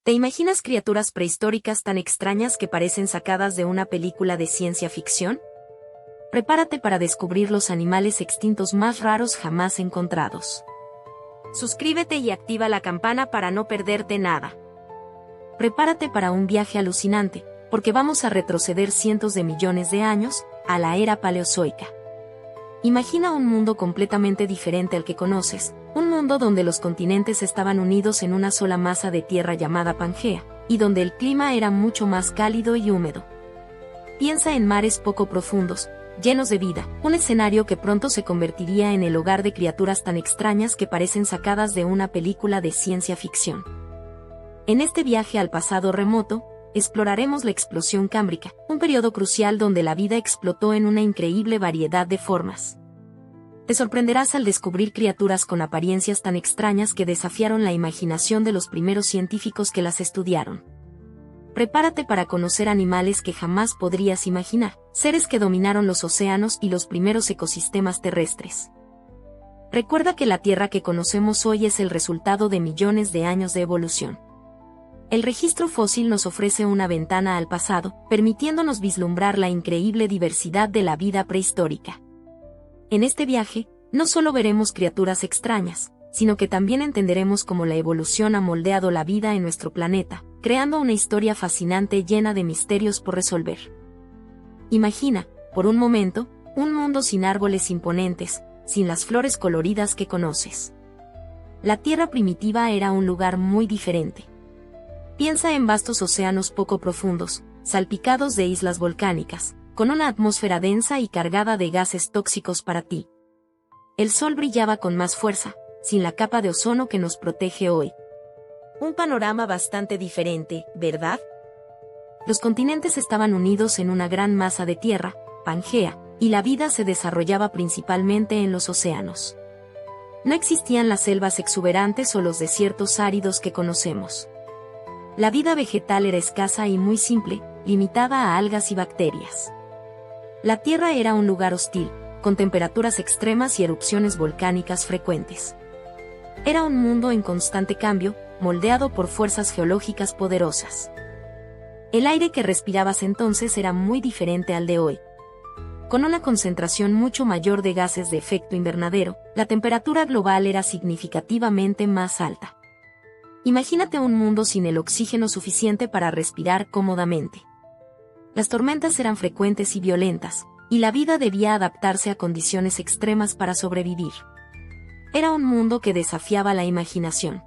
¿Te imaginas criaturas prehistóricas tan extrañas que parecen sacadas de una película de ciencia ficción? Prepárate para descubrir los animales extintos más raros jamás encontrados. Suscríbete y activa la campana para no perderte nada. Prepárate para un viaje alucinante, porque vamos a retroceder cientos de millones de años, a la era paleozoica. Imagina un mundo completamente diferente al que conoces, un mundo donde los continentes estaban unidos en una sola masa de tierra llamada Pangea, y donde el clima era mucho más cálido y húmedo. Piensa en mares poco profundos, llenos de vida, un escenario que pronto se convertiría en el hogar de criaturas tan extrañas que parecen sacadas de una película de ciencia ficción. En este viaje al pasado remoto, exploraremos la explosión cámbrica, un periodo crucial donde la vida explotó en una increíble variedad de formas. Te sorprenderás al descubrir criaturas con apariencias tan extrañas que desafiaron la imaginación de los primeros científicos que las estudiaron. Prepárate para conocer animales que jamás podrías imaginar, seres que dominaron los océanos y los primeros ecosistemas terrestres. Recuerda que la Tierra que conocemos hoy es el resultado de millones de años de evolución. El registro fósil nos ofrece una ventana al pasado, permitiéndonos vislumbrar la increíble diversidad de la vida prehistórica. En este viaje, no solo veremos criaturas extrañas, sino que también entenderemos cómo la evolución ha moldeado la vida en nuestro planeta, creando una historia fascinante llena de misterios por resolver. Imagina, por un momento, un mundo sin árboles imponentes, sin las flores coloridas que conoces. La Tierra primitiva era un lugar muy diferente. Piensa en vastos océanos poco profundos, salpicados de islas volcánicas, con una atmósfera densa y cargada de gases tóxicos para ti. El sol brillaba con más fuerza, sin la capa de ozono que nos protege hoy. Un panorama bastante diferente, ¿verdad? Los continentes estaban unidos en una gran masa de tierra, Pangea, y la vida se desarrollaba principalmente en los océanos. No existían las selvas exuberantes o los desiertos áridos que conocemos. La vida vegetal era escasa y muy simple, limitada a algas y bacterias. La Tierra era un lugar hostil, con temperaturas extremas y erupciones volcánicas frecuentes. Era un mundo en constante cambio, moldeado por fuerzas geológicas poderosas. El aire que respirabas entonces era muy diferente al de hoy. Con una concentración mucho mayor de gases de efecto invernadero, la temperatura global era significativamente más alta. Imagínate un mundo sin el oxígeno suficiente para respirar cómodamente. Las tormentas eran frecuentes y violentas, y la vida debía adaptarse a condiciones extremas para sobrevivir. Era un mundo que desafiaba la imaginación.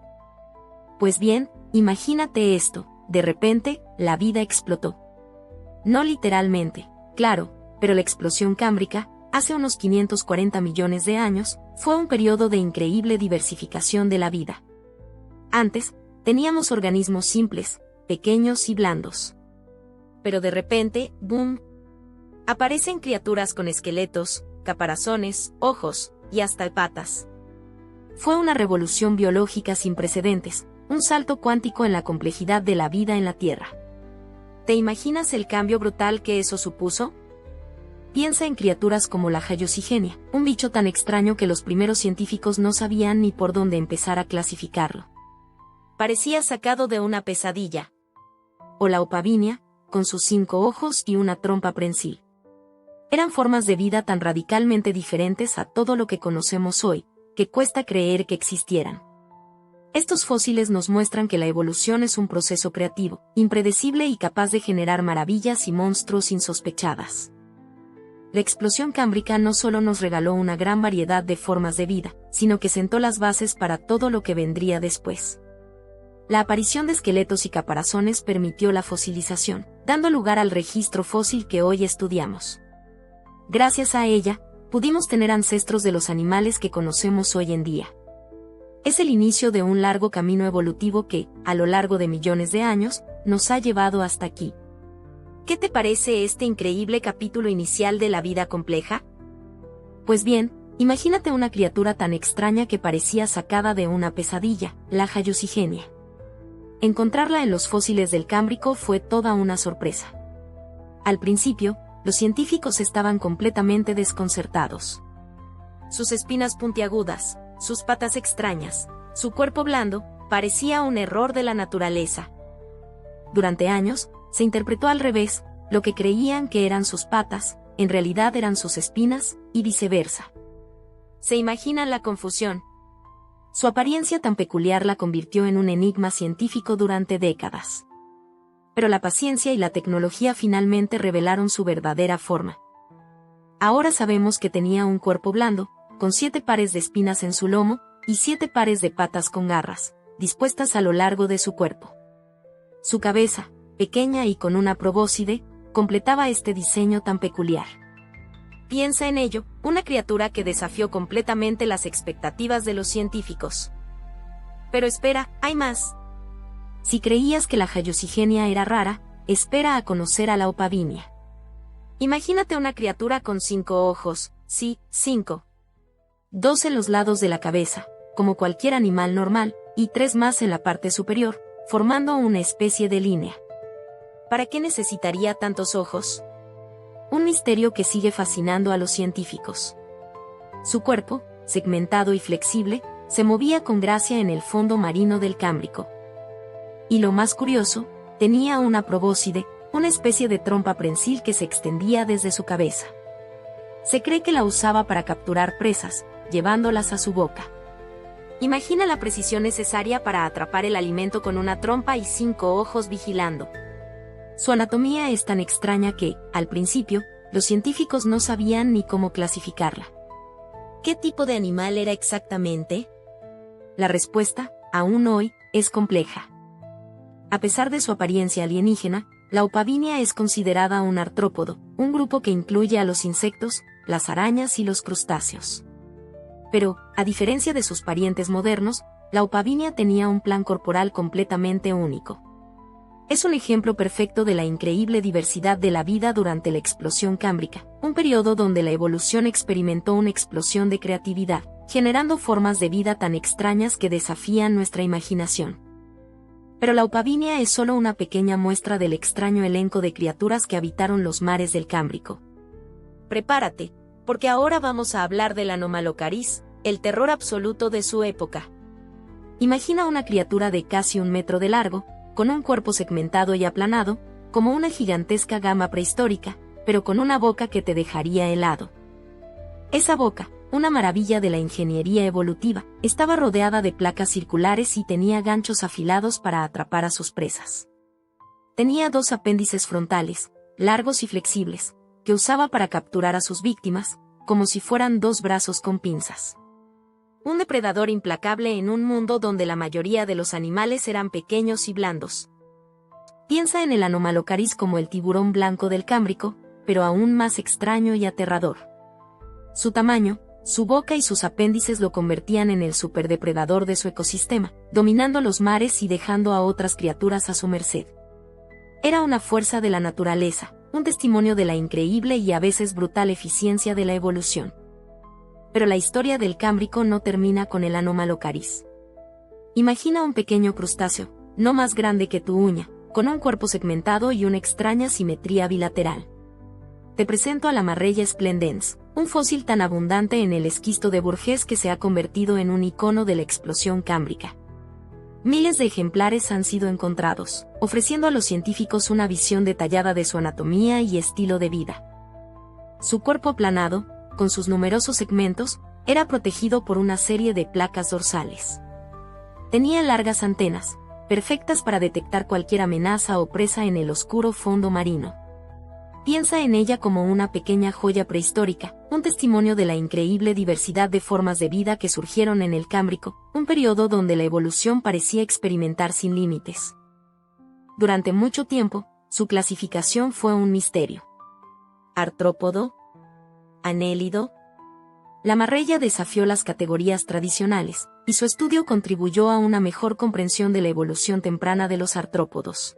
Pues bien, imagínate esto, de repente, la vida explotó. No literalmente, claro, pero la explosión cámbrica, hace unos 540 millones de años, fue un periodo de increíble diversificación de la vida. Antes, teníamos organismos simples, pequeños y blandos. Pero de repente, ¡boom!, aparecen criaturas con esqueletos, caparazones, ojos, y hasta patas. Fue una revolución biológica sin precedentes, un salto cuántico en la complejidad de la vida en la Tierra. ¿Te imaginas el cambio brutal que eso supuso? Piensa en criaturas como la Hayucigenia, un bicho tan extraño que los primeros científicos no sabían ni por dónde empezar a clasificarlo. Parecía sacado de una pesadilla. O la Opavinia, con sus 5 ojos y una trompa prensil. Eran formas de vida tan radicalmente diferentes a todo lo que conocemos hoy, que cuesta creer que existieran. Estos fósiles nos muestran que la evolución es un proceso creativo, impredecible y capaz de generar maravillas y monstruos insospechadas. La explosión cámbrica no solo nos regaló una gran variedad de formas de vida, sino que sentó las bases para todo lo que vendría después. La aparición de esqueletos y caparazones permitió la fosilización, dando lugar al registro fósil que hoy estudiamos. Gracias a ella, pudimos tener ancestros de los animales que conocemos hoy en día. Es el inicio de un largo camino evolutivo que, a lo largo de millones de años, nos ha llevado hasta aquí. ¿Qué te parece este increíble capítulo inicial de la vida compleja? Pues bien, imagínate una criatura tan extraña que parecía sacada de una pesadilla, la Hayucigenia. Encontrarla en los fósiles del Cámbrico fue toda una sorpresa. Al principio, los científicos estaban completamente desconcertados. Sus espinas puntiagudas, sus patas extrañas, su cuerpo blando, parecía un error de la naturaleza. durante años, se interpretó al revés, lo que creían que eran sus patas, en realidad eran sus espinas, y viceversa. ¿Se imaginan la confusión? Su apariencia tan peculiar la convirtió en un enigma científico durante décadas. Pero la paciencia y la tecnología finalmente revelaron su verdadera forma. Ahora sabemos que tenía un cuerpo blando, con 7 pares de espinas en su lomo, y 7 pares de patas con garras, dispuestas a lo largo de su cuerpo. Su cabeza, pequeña y con una probóscide, completaba este diseño tan peculiar. Piensa en ello, una criatura que desafió completamente las expectativas de los científicos. Pero espera, hay más. Si creías que la Hayucigenia era rara, espera a conocer a la Opavinia. Imagínate una criatura con 5 ojos, sí, 5. 2 en los lados de la cabeza, como cualquier animal normal, y 3 más en la parte superior, formando una especie de línea. ¿Para qué necesitaría tantos ojos? Un misterio que sigue fascinando a los científicos. Su cuerpo, segmentado y flexible, se movía con gracia en el fondo marino del Cámbrico. Y lo más curioso, tenía una probóscide, una especie de trompa prensil que se extendía desde su cabeza. Se cree que la usaba para capturar presas, llevándolas a su boca. Imagina la precisión necesaria para atrapar el alimento con una trompa y 5 ojos vigilando. Su anatomía es tan extraña que, al principio, los científicos no sabían ni cómo clasificarla. ¿Qué tipo de animal era exactamente? La respuesta, aún hoy, es compleja. A pesar de su apariencia alienígena, la Opavinia es considerada un artrópodo, un grupo que incluye a los insectos, las arañas y los crustáceos. Pero, a diferencia de sus parientes modernos, la Opavinia tenía un plan corporal completamente único. Es un ejemplo perfecto de la increíble diversidad de la vida durante la explosión cámbrica, un periodo donde la evolución experimentó una explosión de creatividad, generando formas de vida tan extrañas que desafían nuestra imaginación. Pero la Opavinia es solo una pequeña muestra del extraño elenco de criaturas que habitaron los mares del Cámbrico. Prepárate, porque ahora vamos a hablar del Anomalocaris, el terror absoluto de su época. Imagina una criatura de casi 1 metro de largo, con un cuerpo segmentado y aplanado, como una gigantesca gama prehistórica, pero con una boca que te dejaría helado. Esa boca, una maravilla de la ingeniería evolutiva, estaba rodeada de placas circulares y tenía ganchos afilados para atrapar a sus presas. Tenía 2 apéndices frontales, largos y flexibles, que usaba para capturar a sus víctimas, como si fueran 2 brazos con pinzas. Un depredador implacable en un mundo donde la mayoría de los animales eran pequeños y blandos. Piensa en el Anomalocaris como el tiburón blanco del Cámbrico, pero aún más extraño y aterrador. Su tamaño, su boca y sus apéndices lo convertían en el superdepredador de su ecosistema, dominando los mares y dejando a otras criaturas a su merced. Era una fuerza de la naturaleza, un testimonio de la increíble y a veces brutal eficiencia de la evolución. Pero la historia del Cámbrico no termina con el Anomalocaris. Imagina un pequeño crustáceo, no más grande que tu uña, con un cuerpo segmentado y una extraña simetría bilateral. Te presento a la Marrella splendens, un fósil tan abundante en el esquisto de Burgess que se ha convertido en un icono de la explosión cámbrica. Miles de ejemplares han sido encontrados, ofreciendo a los científicos una visión detallada de su anatomía y estilo de vida. Su cuerpo aplanado, con sus numerosos segmentos, era protegido por una serie de placas dorsales. Tenía largas antenas, perfectas para detectar cualquier amenaza o presa en el oscuro fondo marino. Piensa en ella como una pequeña joya prehistórica, un testimonio de la increíble diversidad de formas de vida que surgieron en el Cámbrico, un periodo donde la evolución parecía experimentar sin límites. Durante mucho tiempo, su clasificación fue un misterio. ¿Artrópodo? ¿Anélido? La Marrella desafió las categorías tradicionales, y su estudio contribuyó a una mejor comprensión de la evolución temprana de los artrópodos.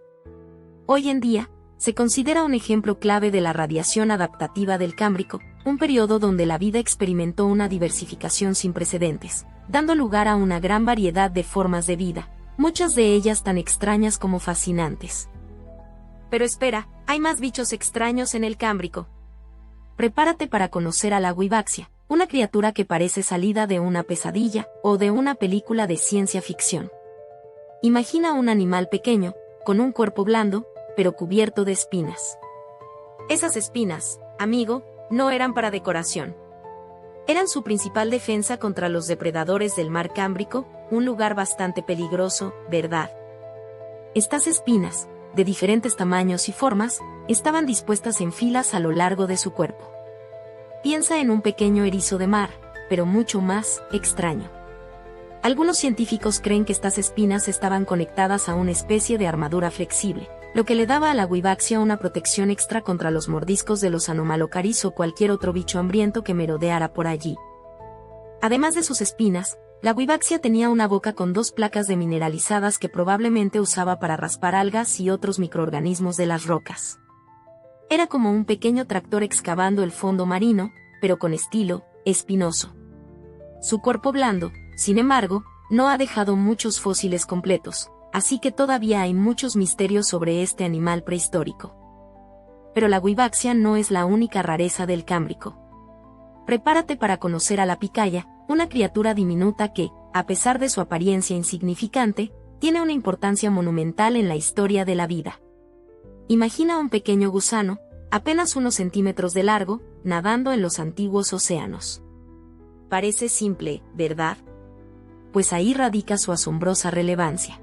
Hoy en día, se considera un ejemplo clave de la radiación adaptativa del Cámbrico, un periodo donde la vida experimentó una diversificación sin precedentes, dando lugar a una gran variedad de formas de vida, muchas de ellas tan extrañas como fascinantes. Pero espera, hay más bichos extraños en el Cámbrico. Prepárate para conocer a la Wivaxia, una criatura que parece salida de una pesadilla o de una película de ciencia ficción. Imagina un animal pequeño, con un cuerpo blando, pero cubierto de espinas. Esas espinas, amigo, no eran para decoración. Eran su principal defensa contra los depredadores del mar Cámbrico, un lugar bastante peligroso, ¿verdad? Estas espinas, de diferentes tamaños y formas, estaban dispuestas en filas a lo largo de su cuerpo. Piensa en un pequeño erizo de mar, pero mucho más extraño. Algunos científicos creen que estas espinas estaban conectadas a una especie de armadura flexible, lo que le daba a la Wivaxia una protección extra contra los mordiscos de los Anomalocaris o cualquier otro bicho hambriento que merodeara por allí. Además de sus espinas, la Wivaxia tenía una boca con 2 placas demineralizadas que probablemente usaba para raspar algas y otros microorganismos de las rocas. Era como un pequeño tractor excavando el fondo marino, pero con estilo espinoso. Su cuerpo blando, sin embargo, no ha dejado muchos fósiles completos, así que todavía hay muchos misterios sobre este animal prehistórico. Pero la Wivaxia no es la única rareza del Cámbrico. Prepárate para conocer a la picaya, una criatura diminuta que, a pesar de su apariencia insignificante, tiene una importancia monumental en la historia de la vida. Imagina un pequeño gusano, apenas unos centímetros de largo, nadando en los antiguos océanos. Parece simple, ¿verdad? Pues ahí radica su asombrosa relevancia.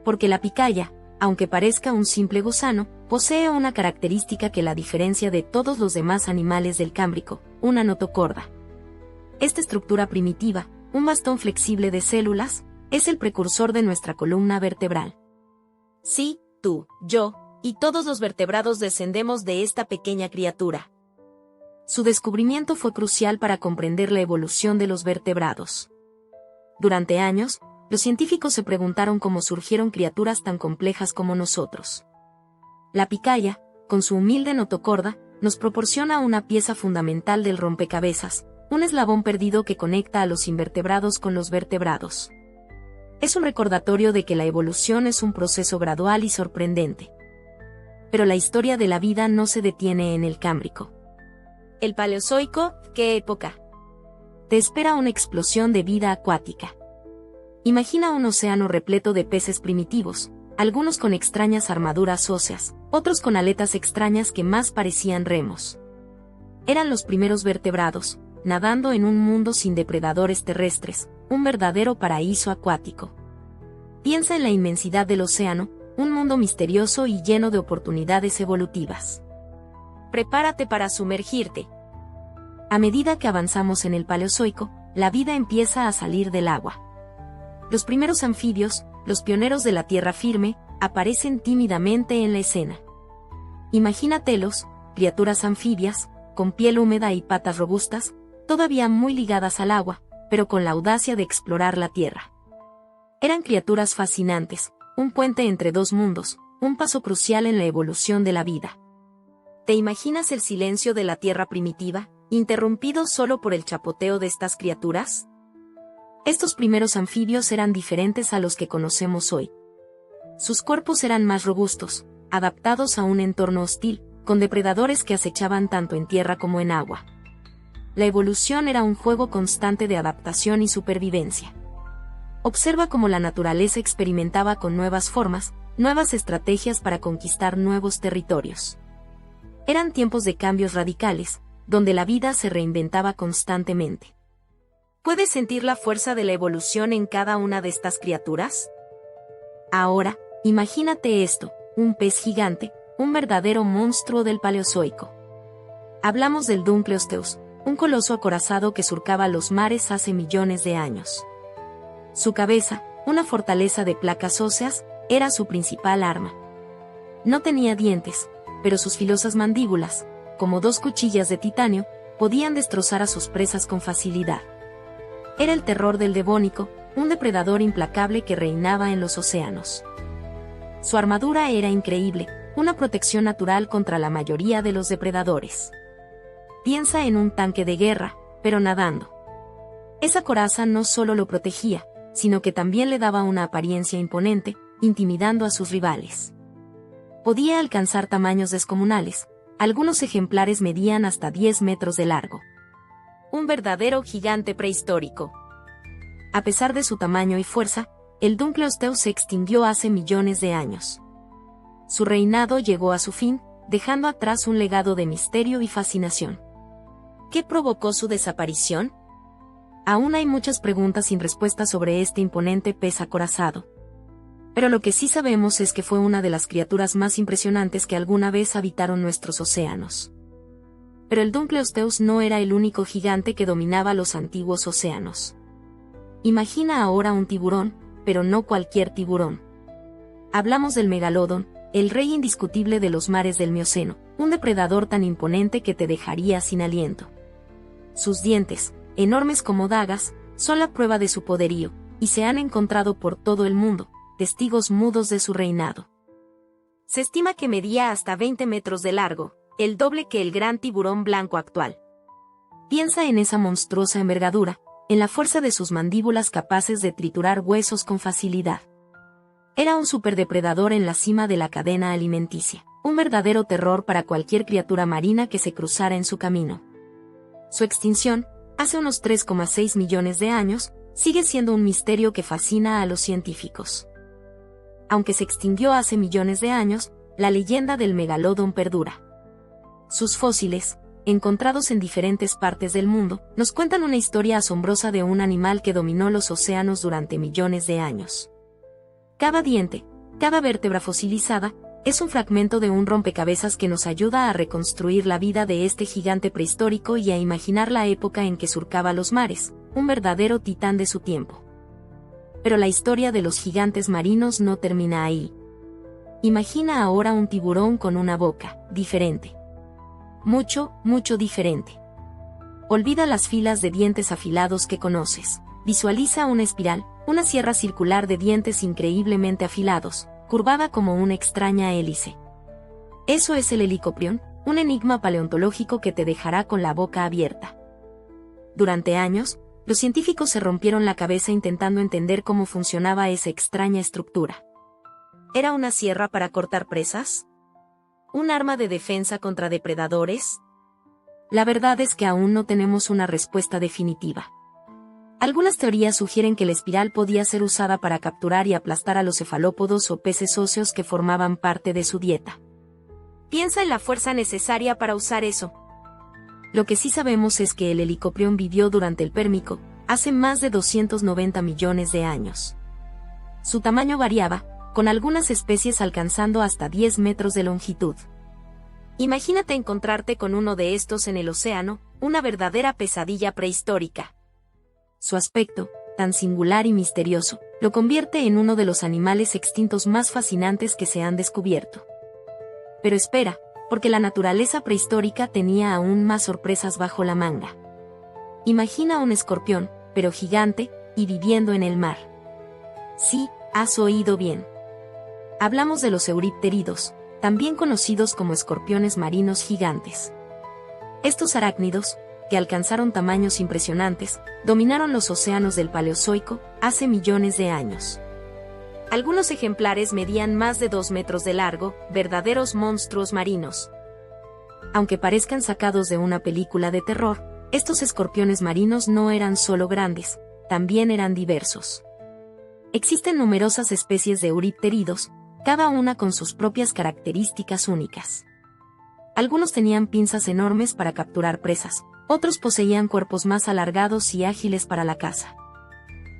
Porque la picaya, aunque parezca un simple gusano, posee una característica que la diferencia de todos los demás animales del Cámbrico, una notocorda. Esta estructura primitiva, un bastón flexible de células, es el precursor de nuestra columna vertebral. Sí, tú, yo, y todos los vertebrados descendemos de esta pequeña criatura. Su descubrimiento fue crucial para comprender la evolución de los vertebrados. Durante años, los científicos se preguntaron cómo surgieron criaturas tan complejas como nosotros. La picaya, con su humilde notocorda, nos proporciona una pieza fundamental del rompecabezas, un eslabón perdido que conecta a los invertebrados con los vertebrados. Es un recordatorio de que la evolución es un proceso gradual y sorprendente. Pero la historia de la vida no se detiene en el Cámbrico. ¿El Paleozoico? ¿Qué época? Te espera una explosión de vida acuática. Imagina un océano repleto de peces primitivos, algunos con extrañas armaduras óseas, otros con aletas extrañas que más parecían remos. Eran los primeros vertebrados, nadando en un mundo sin depredadores terrestres, un verdadero paraíso acuático. Piensa en la inmensidad del océano, un mundo misterioso y lleno de oportunidades evolutivas. Prepárate para sumergirte. A medida que avanzamos en el Paleozoico, la vida empieza a salir del agua. Los primeros anfibios, los pioneros de la tierra firme, aparecen tímidamente en la escena. Imagínatelos, criaturas anfibias, con piel húmeda y patas robustas, todavía muy ligadas al agua, pero con la audacia de explorar la tierra. Eran criaturas fascinantes, un puente entre dos mundos, un paso crucial en la evolución de la vida. ¿Te imaginas el silencio de la tierra primitiva, interrumpido solo por el chapoteo de estas criaturas? Estos primeros anfibios eran diferentes a los que conocemos hoy. Sus cuerpos eran más robustos, adaptados a un entorno hostil, con depredadores que acechaban tanto en tierra como en agua. La evolución era un juego constante de adaptación y supervivencia. Observa cómo la naturaleza experimentaba con nuevas formas, nuevas estrategias para conquistar nuevos territorios. Eran tiempos de cambios radicales, donde la vida se reinventaba constantemente. ¿Puedes sentir la fuerza de la evolución en cada una de estas criaturas? Ahora, imagínate esto, un pez gigante, un verdadero monstruo del Paleozoico. Hablamos del Dunkleosteus, un coloso acorazado que surcaba los mares hace millones de años. Su cabeza, una fortaleza de placas óseas, era su principal arma. No tenía dientes, pero sus filosas mandíbulas, como 2 cuchillas de titanio, podían destrozar a sus presas con facilidad. Era el terror del Devónico, un depredador implacable que reinaba en los océanos. Su armadura era increíble, una protección natural contra la mayoría de los depredadores. Piensa en un tanque de guerra, pero nadando. Esa coraza no solo lo protegía, sino que también le daba una apariencia imponente, intimidando a sus rivales. Podía alcanzar tamaños descomunales, algunos ejemplares medían hasta 10 metros de largo. Un verdadero gigante prehistórico. A pesar de su tamaño y fuerza, el Dunkleosteus se extinguió hace millones de años. Su reinado llegó a su fin, dejando atrás un legado de misterio y fascinación. ¿Qué provocó su desaparición? Aún hay muchas preguntas sin respuesta sobre este imponente pez acorazado. Pero lo que sí sabemos es que fue una de las criaturas más impresionantes que alguna vez habitaron nuestros océanos. Pero el Dunkleosteus no era el único gigante que dominaba los antiguos océanos. Imagina ahora un tiburón, pero no cualquier tiburón. Hablamos del megalodón, el rey indiscutible de los mares del Mioceno, un depredador tan imponente que te dejaría sin aliento. Sus dientes, enormes como dagas, son la prueba de su poderío, y se han encontrado por todo el mundo, testigos mudos de su reinado. Se estima que medía hasta 20 metros de largo, el doble que el gran tiburón blanco actual. Piensa en esa monstruosa envergadura, en la fuerza de sus mandíbulas capaces de triturar huesos con facilidad. Era un superdepredador en la cima de la cadena alimenticia, un verdadero terror para cualquier criatura marina que se cruzara en su camino. Su extinción, hace unos 3,6 millones de años, sigue siendo un misterio que fascina a los científicos. Aunque se extinguió hace millones de años, la leyenda del megalodón perdura. Sus fósiles, encontrados en diferentes partes del mundo, nos cuentan una historia asombrosa de un animal que dominó los océanos durante millones de años. Cada diente, cada vértebra fosilizada, es un fragmento de un rompecabezas que nos ayuda a reconstruir la vida de este gigante prehistórico y a imaginar la época en que surcaba los mares, un verdadero titán de su tiempo. Pero la historia de los gigantes marinos no termina ahí. Imagina ahora un tiburón con una boca diferente. Mucho, mucho diferente. Olvida las filas de dientes afilados que conoces. Visualiza una espiral, una sierra circular de dientes increíblemente afilados, curvada como una extraña hélice. Eso es el helicoprión, un enigma paleontológico que te dejará con la boca abierta. Durante años, los científicos se rompieron la cabeza intentando entender cómo funcionaba esa extraña estructura. ¿Era una sierra para cortar presas? ¿Un arma de defensa contra depredadores? La verdad es que aún no tenemos una respuesta definitiva. Algunas teorías sugieren que la espiral podía ser usada para capturar y aplastar a los cefalópodos o peces óseos que formaban parte de su dieta. Piensa en la fuerza necesaria para usar eso. Lo que sí sabemos es que el helicoprión vivió durante el Pérmico, hace más de 290 millones de años. Su tamaño variaba, con algunas especies alcanzando hasta 10 metros de longitud. Imagínate encontrarte con uno de estos en el océano, una verdadera pesadilla prehistórica. Su aspecto, tan singular y misterioso, lo convierte en uno de los animales extintos más fascinantes que se han descubierto. Pero espera, porque la naturaleza prehistórica tenía aún más sorpresas bajo la manga. Imagina un escorpión, pero gigante, y viviendo en el mar. Sí, has oído bien. Hablamos de los euripteridos, también conocidos como escorpiones marinos gigantes. Estos arácnidos, que alcanzaron tamaños impresionantes, dominaron los océanos del Paleozoico hace millones de años. Algunos ejemplares medían más de 2 metros de largo, verdaderos monstruos marinos. Aunque parezcan sacados de una película de terror, estos escorpiones marinos no eran solo grandes, también eran diversos. Existen numerosas especies de euripteridos, cada una con sus propias características únicas. Algunos tenían pinzas enormes para capturar presas, otros poseían cuerpos más alargados y ágiles para la caza.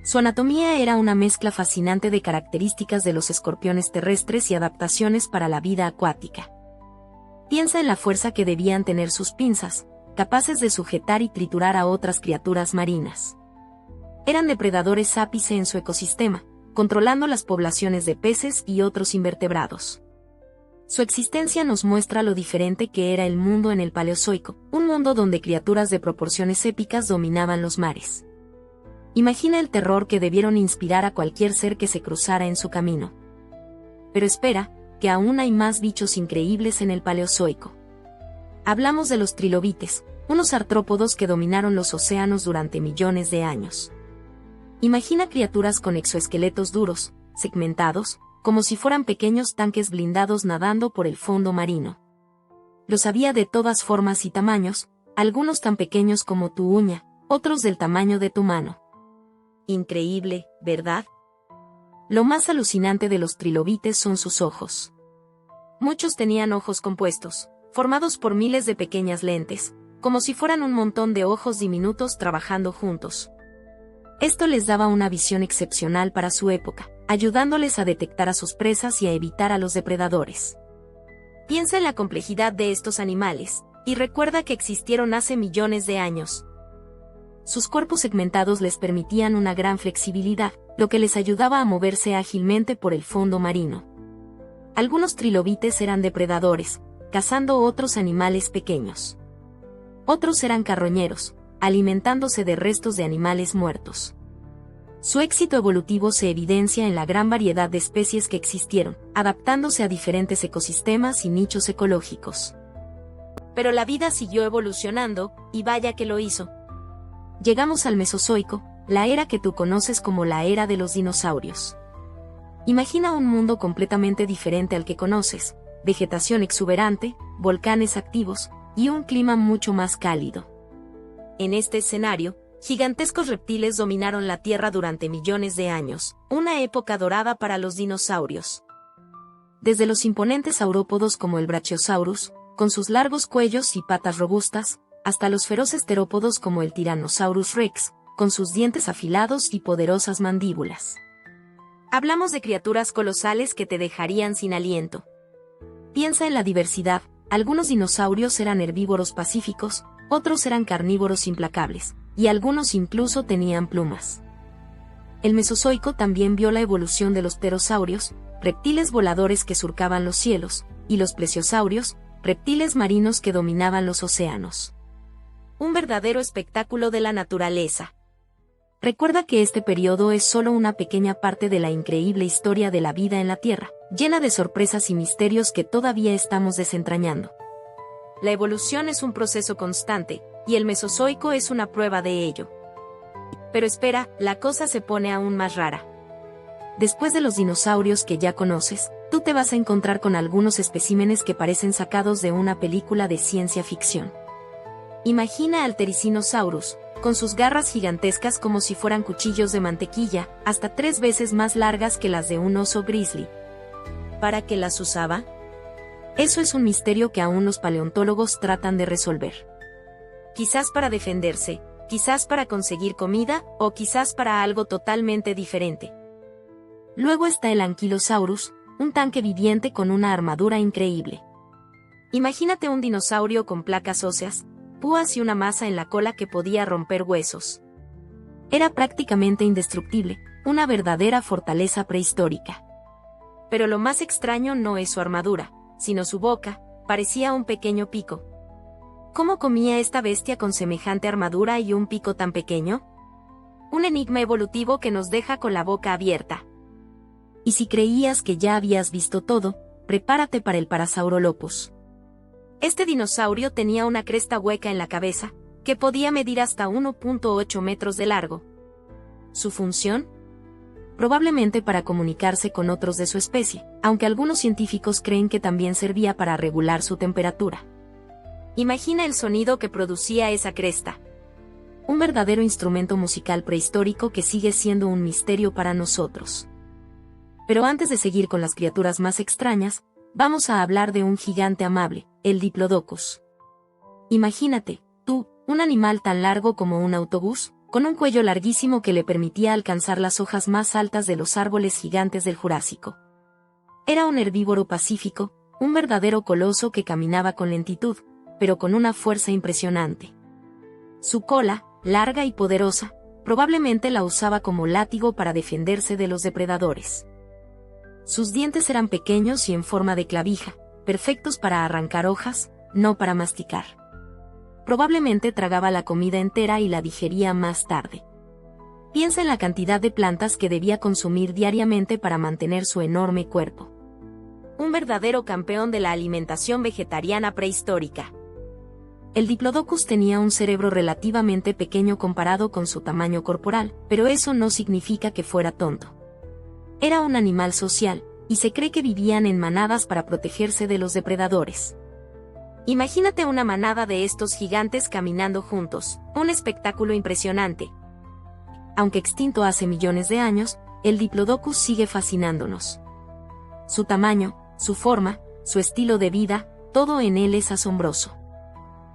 Su anatomía era una mezcla fascinante de características de los escorpiones terrestres y adaptaciones para la vida acuática. Piensa en la fuerza que debían tener sus pinzas, capaces de sujetar y triturar a otras criaturas marinas. Eran depredadores ápice en su ecosistema, controlando las poblaciones de peces y otros invertebrados. Su existencia nos muestra lo diferente que era el mundo en el Paleozoico, un mundo donde criaturas de proporciones épicas dominaban los mares. Imagina el terror que debieron inspirar a cualquier ser que se cruzara en su camino. Pero espera, que aún hay más bichos increíbles en el Paleozoico. Hablamos de los trilobites, unos artrópodos que dominaron los océanos durante millones de años. Imagina criaturas con exoesqueletos duros, segmentados, como si fueran pequeños tanques blindados nadando por el fondo marino. Los había de todas formas y tamaños, algunos tan pequeños como tu uña, otros del tamaño de tu mano. Increíble, ¿verdad? Lo más alucinante de los trilobites son sus ojos. Muchos tenían ojos compuestos, formados por miles de pequeñas lentes, como si fueran un montón de ojos diminutos trabajando juntos. Esto les daba una visión excepcional para su época, ayudándoles a detectar a sus presas y a evitar a los depredadores. Piensa en la complejidad de estos animales, y recuerda que existieron hace millones de años. Sus cuerpos segmentados les permitían una gran flexibilidad, lo que les ayudaba a moverse ágilmente por el fondo marino. Algunos trilobites eran depredadores, cazando otros animales pequeños. Otros eran carroñeros, alimentándose de restos de animales muertos. Su éxito evolutivo se evidencia en la gran variedad de especies que existieron, adaptándose a diferentes ecosistemas y nichos ecológicos. Pero la vida siguió evolucionando, y vaya que lo hizo. Llegamos al Mesozoico, la era que tú conoces como la era de los dinosaurios. Imagina un mundo completamente diferente al que conoces, vegetación exuberante, volcanes activos, y un clima mucho más cálido. En este escenario, gigantescos reptiles dominaron la Tierra durante millones de años, una época dorada para los dinosaurios. Desde los imponentes saurópodos como el Brachiosaurus, con sus largos cuellos y patas robustas, hasta los feroces terópodos como el Tyrannosaurus Rex, con sus dientes afilados y poderosas mandíbulas. Hablamos de criaturas colosales que te dejarían sin aliento. Piensa en la diversidad, algunos dinosaurios eran herbívoros pacíficos, otros eran carnívoros implacables, y algunos incluso tenían plumas. El Mesozoico también vio la evolución de los pterosaurios, reptiles voladores que surcaban los cielos, y los plesiosaurios, reptiles marinos que dominaban los océanos. Un verdadero espectáculo de la naturaleza. Recuerda que este periodo es solo una pequeña parte de la increíble historia de la vida en la Tierra, llena de sorpresas y misterios que todavía estamos desentrañando. La evolución es un proceso constante, y el Mesozoico es una prueba de ello. Pero espera, la cosa se pone aún más rara. Después de los dinosaurios que ya conoces, tú te vas a encontrar con algunos especímenes que parecen sacados de una película de ciencia ficción. Imagina al Therizinosaurus, con sus garras gigantescas como si fueran cuchillos de mantequilla, hasta 3 veces más largas que las de un oso grizzly. ¿Para qué las usaba? Eso es un misterio que aún los paleontólogos tratan de resolver. Quizás para defenderse, quizás para conseguir comida, o quizás para algo totalmente diferente. Luego está el Ankylosaurus, un tanque viviente con una armadura increíble. Imagínate un dinosaurio con placas óseas, púas y una masa en la cola que podía romper huesos. Era prácticamente indestructible, una verdadera fortaleza prehistórica. Pero lo más extraño no es su armadura, sino su boca, parecía un pequeño pico. ¿Cómo comía esta bestia con semejante armadura y un pico tan pequeño? Un enigma evolutivo que nos deja con la boca abierta. Y si creías que ya habías visto todo, prepárate para el Parasaurolophus. Este dinosaurio tenía una cresta hueca en la cabeza, que podía medir hasta 1.8 metros de largo. ¿Su función? Probablemente para comunicarse con otros de su especie, aunque algunos científicos creen que también servía para regular su temperatura. Imagina el sonido que producía esa cresta. Un verdadero instrumento musical prehistórico que sigue siendo un misterio para nosotros. Pero antes de seguir con las criaturas más extrañas, vamos a hablar de un gigante amable, el Diplodocus. Imagínate, tú, un animal tan largo como un autobús, con un cuello larguísimo que le permitía alcanzar las hojas más altas de los árboles gigantes del Jurásico. Era un herbívoro pacífico, un verdadero coloso que caminaba con lentitud, pero con una fuerza impresionante. Su cola, larga y poderosa, probablemente la usaba como látigo para defenderse de los depredadores. Sus dientes eran pequeños y en forma de clavija, perfectos para arrancar hojas, no para masticar. Probablemente tragaba la comida entera y la digería más tarde. Piensa en la cantidad de plantas que debía consumir diariamente para mantener su enorme cuerpo. Un verdadero campeón de la alimentación vegetariana prehistórica. El Diplodocus tenía un cerebro relativamente pequeño comparado con su tamaño corporal, pero eso no significa que fuera tonto. Era un animal social, y se cree que vivían en manadas para protegerse de los depredadores. Imagínate una manada de estos gigantes caminando juntos, un espectáculo impresionante. Aunque extinto hace millones de años, el Diplodocus sigue fascinándonos. Su tamaño, su forma, su estilo de vida, todo en él es asombroso.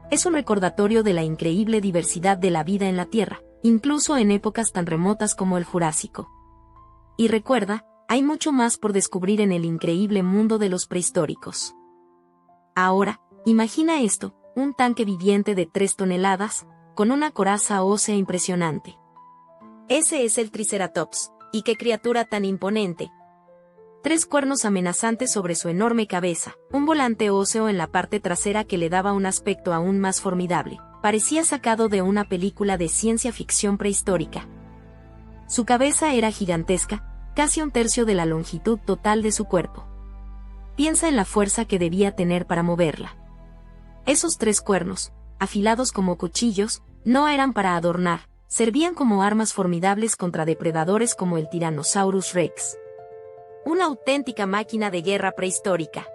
Es un recordatorio de la increíble diversidad de la vida en la Tierra, incluso en épocas tan remotas como el Jurásico. Y recuerda, hay mucho más por descubrir en el increíble mundo de los prehistóricos. Ahora, imagina esto, un tanque viviente de 3 toneladas, con una coraza ósea impresionante. Ese es el Triceratops, y qué criatura tan imponente. 3 cuernos amenazantes sobre su enorme cabeza, un volante óseo en la parte trasera que le daba un aspecto aún más formidable. Parecía sacado de una película de ciencia ficción prehistórica. Su cabeza era gigantesca, casi 1/3 de la longitud total de su cuerpo. Piensa en la fuerza que debía tener para moverla. Esos 3 cuernos, afilados como cuchillos, no eran para adornar, servían como armas formidables contra depredadores como el Tyrannosaurus Rex. Una auténtica máquina de guerra prehistórica.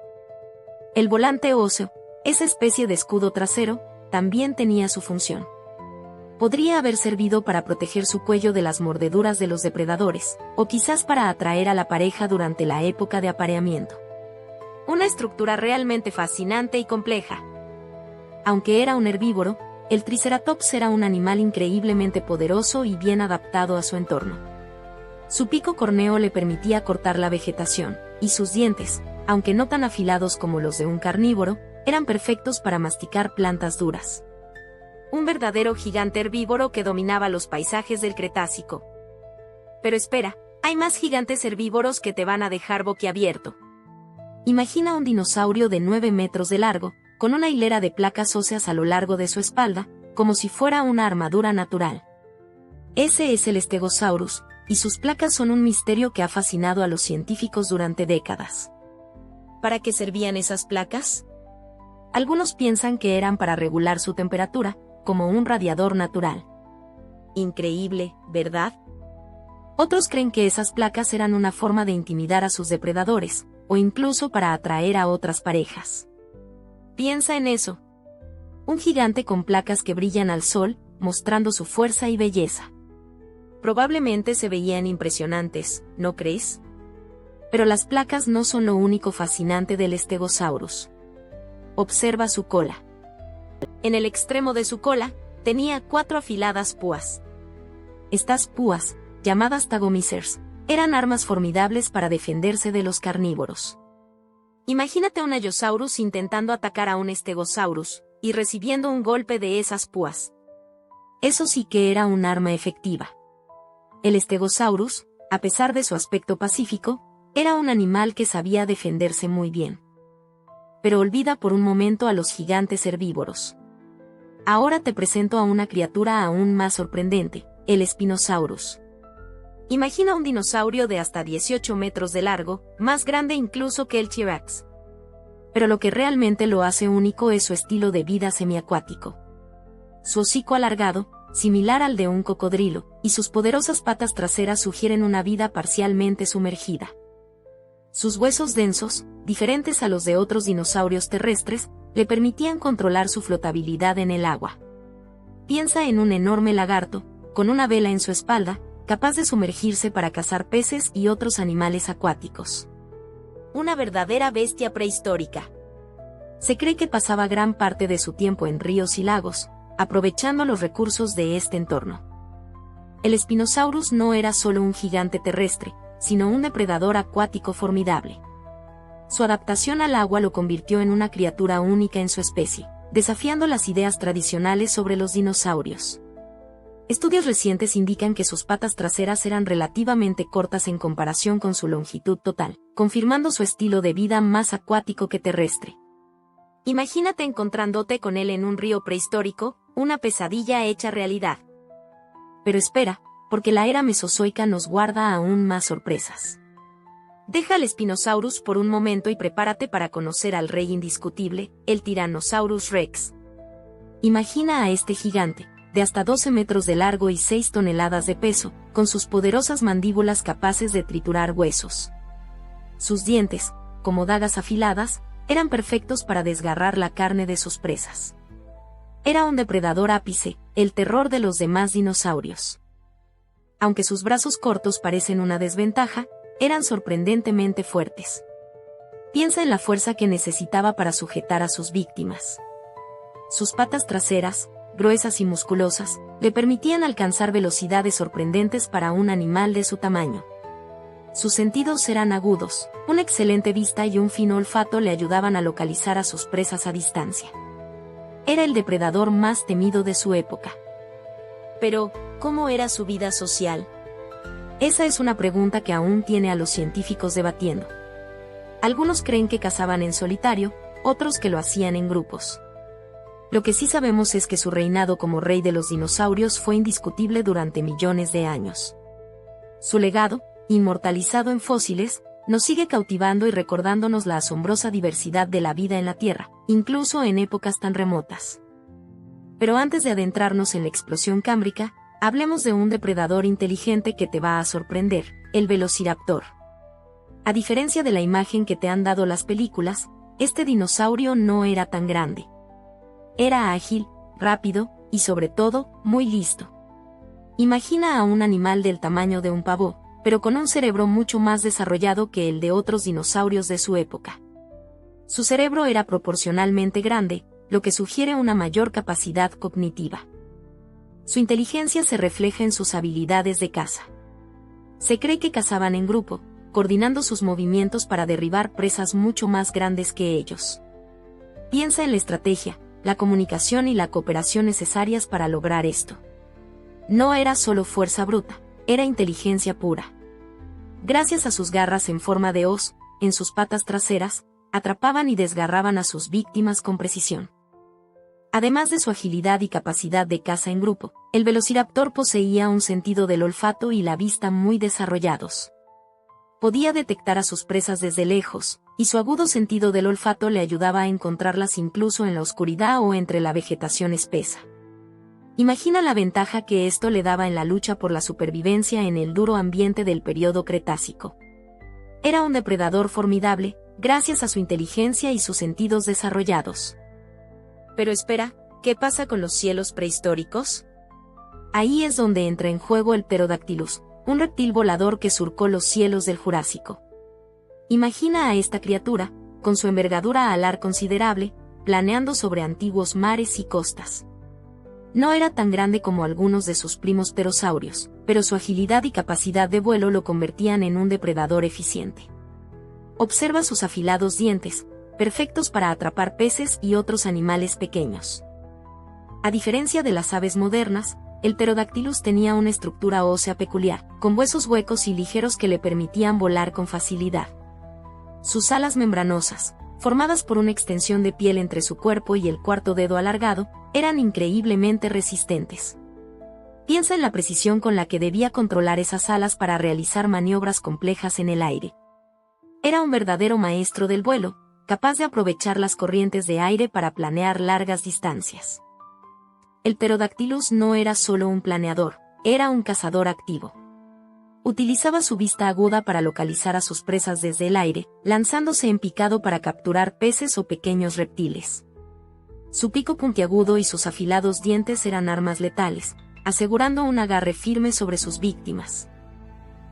El volante óseo, esa especie de escudo trasero, también tenía su función. Podría haber servido para proteger su cuello de las mordeduras de los depredadores, o quizás para atraer a la pareja durante la época de apareamiento. Una estructura realmente fascinante y compleja. Aunque era un herbívoro, el Triceratops era un animal increíblemente poderoso y bien adaptado a su entorno. Su pico córneo le permitía cortar la vegetación, y sus dientes, aunque no tan afilados como los de un carnívoro, eran perfectos para masticar plantas duras. Un verdadero gigante herbívoro que dominaba los paisajes del Cretácico. Pero espera, hay más gigantes herbívoros que te van a dejar boquiabierto. Imagina un dinosaurio de 9 metros de largo, con una hilera de placas óseas a lo largo de su espalda, como si fuera una armadura natural. Ese es el Stegosaurus, y sus placas son un misterio que ha fascinado a los científicos durante décadas. ¿Para qué servían esas placas? Algunos piensan que eran para regular su temperatura, como un radiador natural. Increíble, ¿verdad? Otros creen que esas placas eran una forma de intimidar a sus depredadores, o incluso para atraer a otras parejas. Piensa en eso. Un gigante con placas que brillan al sol, mostrando su fuerza y belleza. Probablemente se veían impresionantes, ¿no crees? Pero las placas no son lo único fascinante del Stegosaurus. Observa su cola. En el extremo de su cola, tenía 4 afiladas púas. Estas púas, llamadas tagomísers, eran armas formidables para defenderse de los carnívoros. Imagínate un Allosaurus intentando atacar a un Stegosaurus, y recibiendo un golpe de esas púas. Eso sí que era un arma efectiva. El Stegosaurus, a pesar de su aspecto pacífico, era un animal que sabía defenderse muy bien. Pero olvida por un momento a los gigantes herbívoros. Ahora te presento a una criatura aún más sorprendente, el Spinosaurus. Imagina un dinosaurio de hasta 18 metros de largo, más grande incluso que el T-Rex. Pero lo que realmente lo hace único es su estilo de vida semiacuático. Su hocico alargado, similar al de un cocodrilo, y sus poderosas patas traseras sugieren una vida parcialmente sumergida. Sus huesos densos, diferentes a los de otros dinosaurios terrestres, le permitían controlar su flotabilidad en el agua. Piensa en un enorme lagarto, con una vela en su espalda, capaz de sumergirse para cazar peces y otros animales acuáticos. Una verdadera bestia prehistórica. Se cree que pasaba gran parte de su tiempo en ríos y lagos, aprovechando los recursos de este entorno. El Spinosaurus no era solo un gigante terrestre, sino un depredador acuático formidable. Su adaptación al agua lo convirtió en una criatura única en su especie, desafiando las ideas tradicionales sobre los dinosaurios. Estudios recientes indican que sus patas traseras eran relativamente cortas en comparación con su longitud total, confirmando su estilo de vida más acuático que terrestre. Imagínate encontrándote con él en un río prehistórico, una pesadilla hecha realidad. Pero espera, porque la era mesozoica nos guarda aún más sorpresas. Deja al Spinosaurus por un momento y prepárate para conocer al rey indiscutible, el Tyrannosaurus Rex. Imagina a este gigante, de hasta 12 metros de largo y 6 toneladas de peso, con sus poderosas mandíbulas capaces de triturar huesos. Sus dientes, como dagas afiladas, eran perfectos para desgarrar la carne de sus presas. Era un depredador ápice, el terror de los demás dinosaurios. Aunque sus brazos cortos parecen una desventaja, eran sorprendentemente fuertes. Piensa en la fuerza que necesitaba para sujetar a sus víctimas. Sus patas traseras, gruesas y musculosas, le permitían alcanzar velocidades sorprendentes para un animal de su tamaño. Sus sentidos eran agudos, una excelente vista y un fino olfato le ayudaban a localizar a sus presas a distancia. Era el depredador más temido de su época. Pero, ¿cómo era su vida social? Esa es una pregunta que aún tiene a los científicos debatiendo. Algunos creen que cazaban en solitario, otros que lo hacían en grupos. Lo que sí sabemos es que su reinado como rey de los dinosaurios fue indiscutible durante millones de años. Su legado, inmortalizado en fósiles, nos sigue cautivando y recordándonos la asombrosa diversidad de la vida en la Tierra, incluso en épocas tan remotas. Pero antes de adentrarnos en la explosión cámbrica, hablemos de un depredador inteligente que te va a sorprender, el Velociraptor. A diferencia de la imagen que te han dado las películas, este dinosaurio no era tan grande. Era ágil, rápido, y sobre todo, muy listo. Imagina a un animal del tamaño de un pavó, pero con un cerebro mucho más desarrollado que el de otros dinosaurios de su época. Su cerebro era proporcionalmente grande, lo que sugiere una mayor capacidad cognitiva. Su inteligencia se refleja en sus habilidades de caza. Se cree que cazaban en grupo, coordinando sus movimientos para derribar presas mucho más grandes que ellos. Piensa en la estrategia, la comunicación y la cooperación necesarias para lograr esto. No era solo fuerza bruta, era inteligencia pura. Gracias a sus garras en forma de hoz, en sus patas traseras, atrapaban y desgarraban a sus víctimas con precisión. Además de su agilidad y capacidad de caza en grupo, el Velociraptor poseía un sentido del olfato y la vista muy desarrollados. Podía detectar a sus presas desde lejos, y su agudo sentido del olfato le ayudaba a encontrarlas incluso en la oscuridad o entre la vegetación espesa. Imagina la ventaja que esto le daba en la lucha por la supervivencia en el duro ambiente del período Cretácico. Era un depredador formidable, gracias a su inteligencia y sus sentidos desarrollados. Pero espera, ¿qué pasa con los cielos prehistóricos? Ahí es donde entra en juego el Pterodactylus, un reptil volador que surcó los cielos del Jurásico. Imagina a esta criatura, con su envergadura alar considerable, planeando sobre antiguos mares y costas. No era tan grande como algunos de sus primos pterosaurios, pero su agilidad y capacidad de vuelo lo convertían en un depredador eficiente. Observa sus afilados dientes, perfectos para atrapar peces y otros animales pequeños. A diferencia de las aves modernas, el Pterodactylus tenía una estructura ósea peculiar, con huesos huecos y ligeros que le permitían volar con facilidad. Sus alas membranosas, formadas por una extensión de piel entre su cuerpo y el cuarto dedo alargado, eran increíblemente resistentes. Piensa en la precisión con la que debía controlar esas alas para realizar maniobras complejas en el aire. Era un verdadero maestro del vuelo, capaz de aprovechar las corrientes de aire para planear largas distancias. El Pterodactylus no era solo un planeador, era un cazador activo. Utilizaba su vista aguda para localizar a sus presas desde el aire, lanzándose en picado para capturar peces o pequeños reptiles. Su pico puntiagudo y sus afilados dientes eran armas letales, asegurando un agarre firme sobre sus víctimas.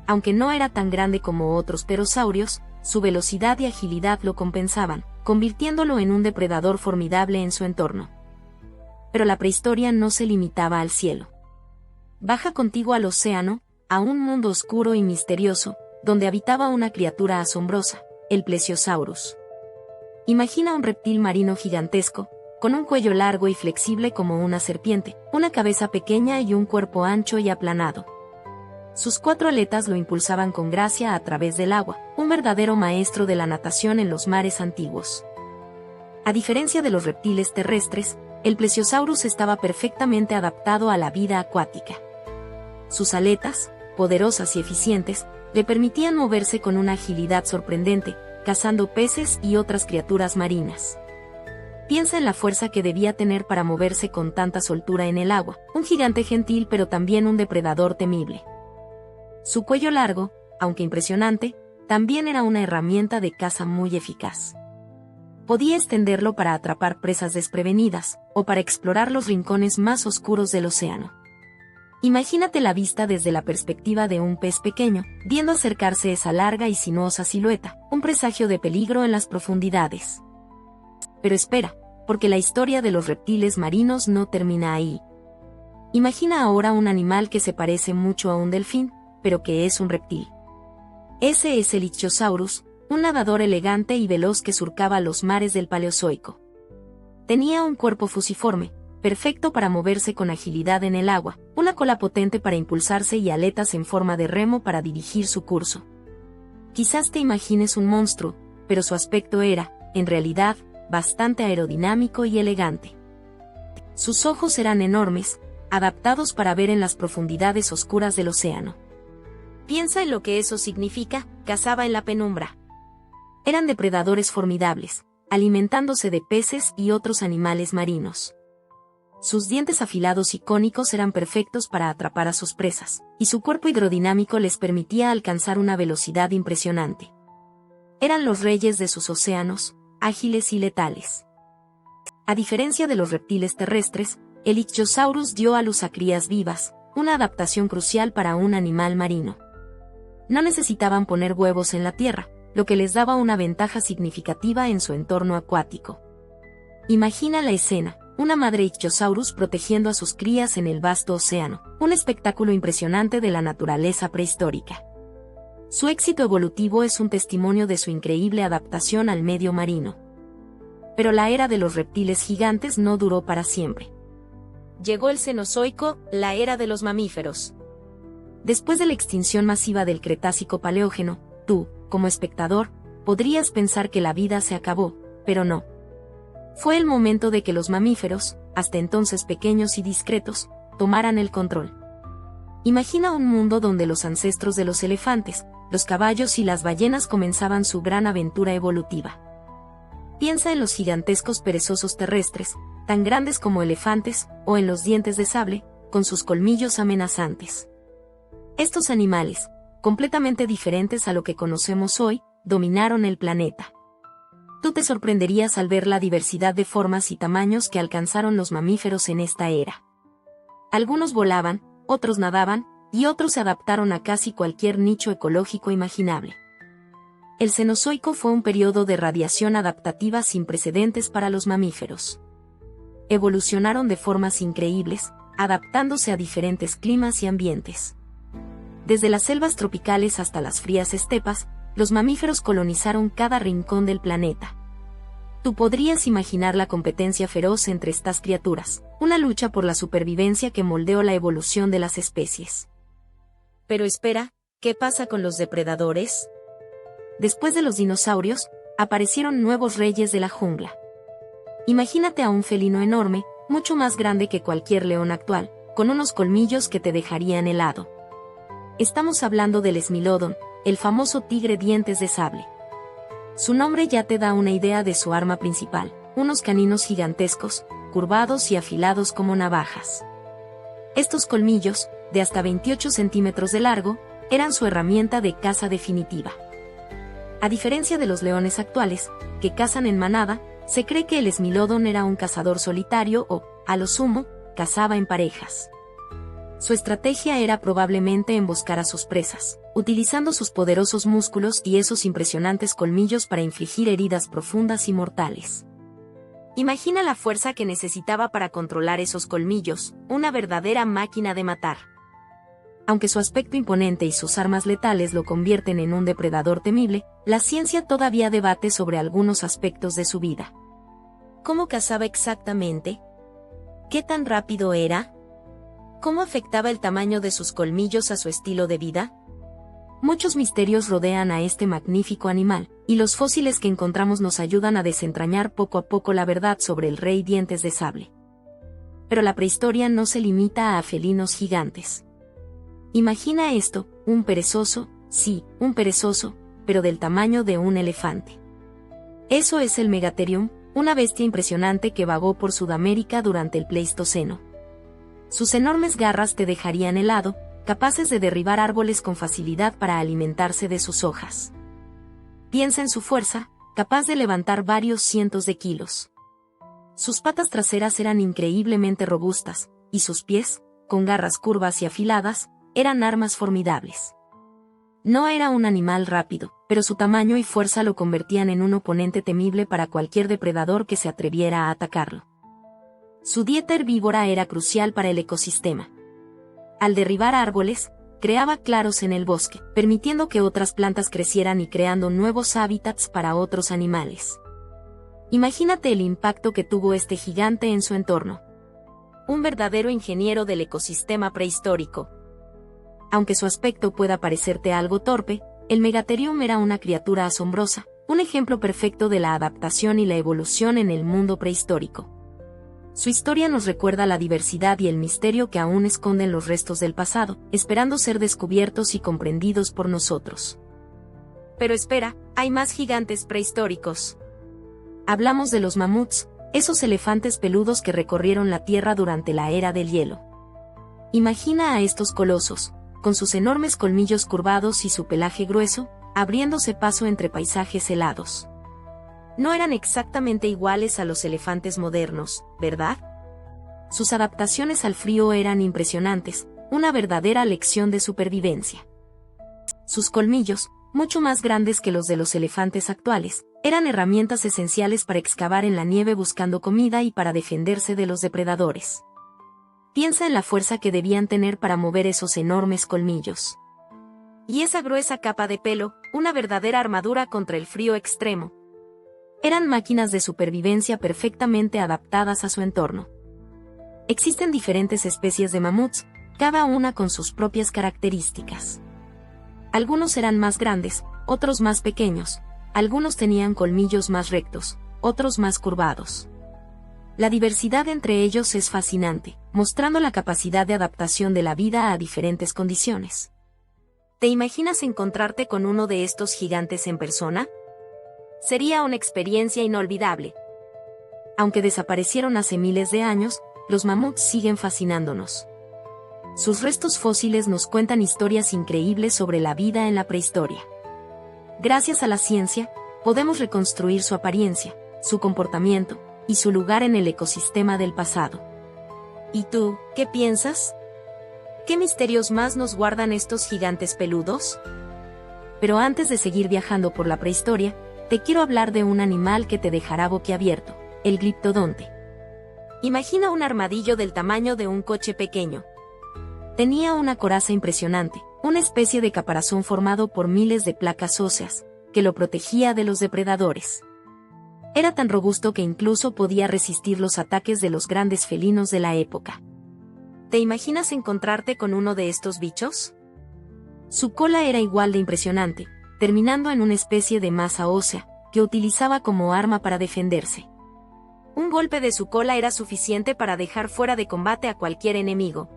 Aunque no era tan grande como otros pterosaurios, su velocidad y agilidad lo compensaban, convirtiéndolo en un depredador formidable en su entorno. Pero la prehistoria no se limitaba al cielo. Baja contigo al océano, a un mundo oscuro y misterioso, donde habitaba una criatura asombrosa, el Plesiosaurus. Imagina un reptil marino gigantesco, con un cuello largo y flexible como una serpiente, una cabeza pequeña y un cuerpo ancho y aplanado. Sus 4 aletas lo impulsaban con gracia a través del agua, un verdadero maestro de la natación en los mares antiguos. A diferencia de los reptiles terrestres, el Plesiosaurus estaba perfectamente adaptado a la vida acuática. Sus aletas, poderosas y eficientes, le permitían moverse con una agilidad sorprendente, cazando peces y otras criaturas marinas. Piensa en la fuerza que debía tener para moverse con tanta soltura en el agua, un gigante gentil pero también un depredador temible. Su cuello largo, aunque impresionante, también era una herramienta de caza muy eficaz. Podía extenderlo para atrapar presas desprevenidas, o para explorar los rincones más oscuros del océano. Imagínate la vista desde la perspectiva de un pez pequeño, viendo acercarse esa larga y sinuosa silueta, un presagio de peligro en las profundidades. Pero espera, porque la historia de los reptiles marinos no termina ahí. Imagina ahora un animal que se parece mucho a un delfín, pero que es un reptil. Ese es el Ichthyosaurus, un nadador elegante y veloz que surcaba los mares del Paleozoico. Tenía un cuerpo fusiforme, perfecto para moverse con agilidad en el agua, una cola potente para impulsarse y aletas en forma de remo para dirigir su curso. Quizás te imagines un monstruo, pero su aspecto era, en realidad, bastante aerodinámico y elegante. Sus ojos eran enormes, adaptados para ver en las profundidades oscuras del océano. Piensa en lo que eso significa: cazaba en la penumbra. Eran depredadores formidables, alimentándose de peces y otros animales marinos. Sus dientes afilados y cónicos eran perfectos para atrapar a sus presas, y su cuerpo hidrodinámico les permitía alcanzar una velocidad impresionante. Eran los reyes de sus océanos, ágiles y letales. A diferencia de los reptiles terrestres, el Ichthyosaurus dio a luz a crías vivas, una adaptación crucial para un animal marino. No necesitaban poner huevos en la tierra, lo que les daba una ventaja significativa en su entorno acuático. Imagina la escena: una madre Ichthyosaurus protegiendo a sus crías en el vasto océano, un espectáculo impresionante de la naturaleza prehistórica. Su éxito evolutivo es un testimonio de su increíble adaptación al medio marino. Pero la era de los reptiles gigantes no duró para siempre. Llegó el Cenozoico, la era de los mamíferos. Después de la extinción masiva del Cretácico-Paleógeno, tú, como espectador, podrías pensar que la vida se acabó, pero no. Fue el momento de que los mamíferos, hasta entonces pequeños y discretos, tomaran el control. Imagina un mundo donde los ancestros de los elefantes, los caballos y las ballenas comenzaban su gran aventura evolutiva. Piensa en los gigantescos perezosos terrestres, tan grandes como elefantes, o en los dientes de sable, con sus colmillos amenazantes. Estos animales, completamente diferentes a lo que conocemos hoy, dominaron el planeta. Tú te sorprenderías al ver la diversidad de formas y tamaños que alcanzaron los mamíferos en esta era. Algunos volaban, otros nadaban, y otros se adaptaron a casi cualquier nicho ecológico imaginable. El Cenozoico fue un periodo de radiación adaptativa sin precedentes para los mamíferos. Evolucionaron de formas increíbles, adaptándose a diferentes climas y ambientes. Desde las selvas tropicales hasta las frías estepas, los mamíferos colonizaron cada rincón del planeta. Tú podrías imaginar la competencia feroz entre estas criaturas, una lucha por la supervivencia que moldeó la evolución de las especies. Pero espera, ¿qué pasa con los depredadores? Después de los dinosaurios, aparecieron nuevos reyes de la jungla. Imagínate a un felino enorme, mucho más grande que cualquier león actual, con unos colmillos que te dejarían helado. Estamos hablando del Smilodon, el famoso tigre dientes de sable. Su nombre ya te da una idea de su arma principal, unos caninos gigantescos, curvados y afilados como navajas. Estos colmillos, de hasta 28 centímetros de largo, eran su herramienta de caza definitiva. A diferencia de los leones actuales, que cazan en manada, se cree que el Smilodon era un cazador solitario o, a lo sumo, cazaba en parejas. Su estrategia era probablemente emboscar a sus presas, utilizando sus poderosos músculos y esos impresionantes colmillos para infligir heridas profundas y mortales. Imagina la fuerza que necesitaba para controlar esos colmillos, una verdadera máquina de matar. Aunque su aspecto imponente y sus armas letales lo convierten en un depredador temible, la ciencia todavía debate sobre algunos aspectos de su vida. ¿Cómo cazaba exactamente? ¿Qué tan rápido era? ¿Cómo afectaba el tamaño de sus colmillos a su estilo de vida? Muchos misterios rodean a este magnífico animal, y los fósiles que encontramos nos ayudan a desentrañar poco a poco la verdad sobre el rey dientes de sable. Pero la prehistoria no se limita a felinos gigantes. Imagina esto, un perezoso, sí, un perezoso, pero del tamaño de un elefante. Eso es el Megatherium, una bestia impresionante que vagó por Sudamérica durante el Pleistoceno. Sus enormes garras te dejarían helado, capaces de derribar árboles con facilidad para alimentarse de sus hojas. Piensa en su fuerza, capaz de levantar varios cientos de kilos. Sus patas traseras eran increíblemente robustas, y sus pies, con garras curvas y afiladas, eran armas formidables. No era un animal rápido, pero su tamaño y fuerza lo convertían en un oponente temible para cualquier depredador que se atreviera a atacarlo. Su dieta herbívora era crucial para el ecosistema. Al derribar árboles, creaba claros en el bosque, permitiendo que otras plantas crecieran y creando nuevos hábitats para otros animales. Imagínate el impacto que tuvo este gigante en su entorno. Un verdadero ingeniero del ecosistema prehistórico. Aunque su aspecto pueda parecerte algo torpe, el Megatherium era una criatura asombrosa, un ejemplo perfecto de la adaptación y la evolución en el mundo prehistórico. Su historia nos recuerda la diversidad y el misterio que aún esconden los restos del pasado, esperando ser descubiertos y comprendidos por nosotros. Pero espera, hay más gigantes prehistóricos. Hablamos de los mamuts, esos elefantes peludos que recorrieron la Tierra durante la era del hielo. Imagina a estos colosos, con sus enormes colmillos curvados y su pelaje grueso, abriéndose paso entre paisajes helados. No eran exactamente iguales a los elefantes modernos, ¿verdad? Sus adaptaciones al frío eran impresionantes, una verdadera lección de supervivencia. Sus colmillos, mucho más grandes que los de los elefantes actuales, eran herramientas esenciales para excavar en la nieve buscando comida y para defenderse de los depredadores. Piensa en la fuerza que debían tener para mover esos enormes colmillos. Y esa gruesa capa de pelo, una verdadera armadura contra el frío extremo. Eran máquinas de supervivencia perfectamente adaptadas a su entorno. Existen diferentes especies de mamuts, cada una con sus propias características. Algunos eran más grandes, otros más pequeños, algunos tenían colmillos más rectos, otros más curvados. La diversidad entre ellos es fascinante, mostrando la capacidad de adaptación de la vida a diferentes condiciones. ¿Te imaginas encontrarte con uno de estos gigantes en persona? Sería una experiencia inolvidable. Aunque desaparecieron hace miles de años, los mamuts siguen fascinándonos. Sus restos fósiles nos cuentan historias increíbles sobre la vida en la prehistoria. Gracias a la ciencia, podemos reconstruir su apariencia, su comportamiento, y su lugar en el ecosistema del pasado. ¿Y tú, qué piensas? ¿Qué misterios más nos guardan estos gigantes peludos? Pero antes de seguir viajando por la prehistoria, te quiero hablar de un animal que te dejará boquiabierto, el gliptodonte. Imagina un armadillo del tamaño de un coche pequeño. Tenía una coraza impresionante, una especie de caparazón formado por miles de placas óseas, que lo protegía de los depredadores. Era tan robusto que incluso podía resistir los ataques de los grandes felinos de la época. ¿Te imaginas encontrarte con uno de estos bichos? Su cola era igual de impresionante, terminando en una especie de masa ósea, que utilizaba como arma para defenderse. Un golpe de su cola era suficiente para dejar fuera de combate a cualquier enemigo.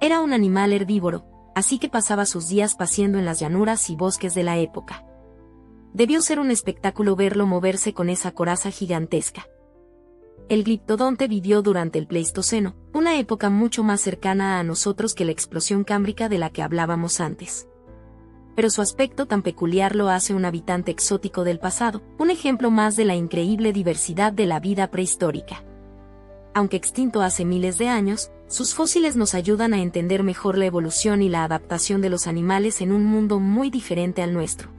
Era un animal herbívoro, así que pasaba sus días paseando en las llanuras y bosques de la época. Debió ser un espectáculo verlo moverse con esa coraza gigantesca. El gliptodonte vivió durante el Pleistoceno, una época mucho más cercana a nosotros que la explosión cámbrica de la que hablábamos antes. Pero su aspecto tan peculiar lo hace un habitante exótico del pasado, un ejemplo más de la increíble diversidad de la vida prehistórica. Aunque extinto hace miles de años, sus fósiles nos ayudan a entender mejor la evolución y la adaptación de los animales en un mundo muy diferente al nuestro.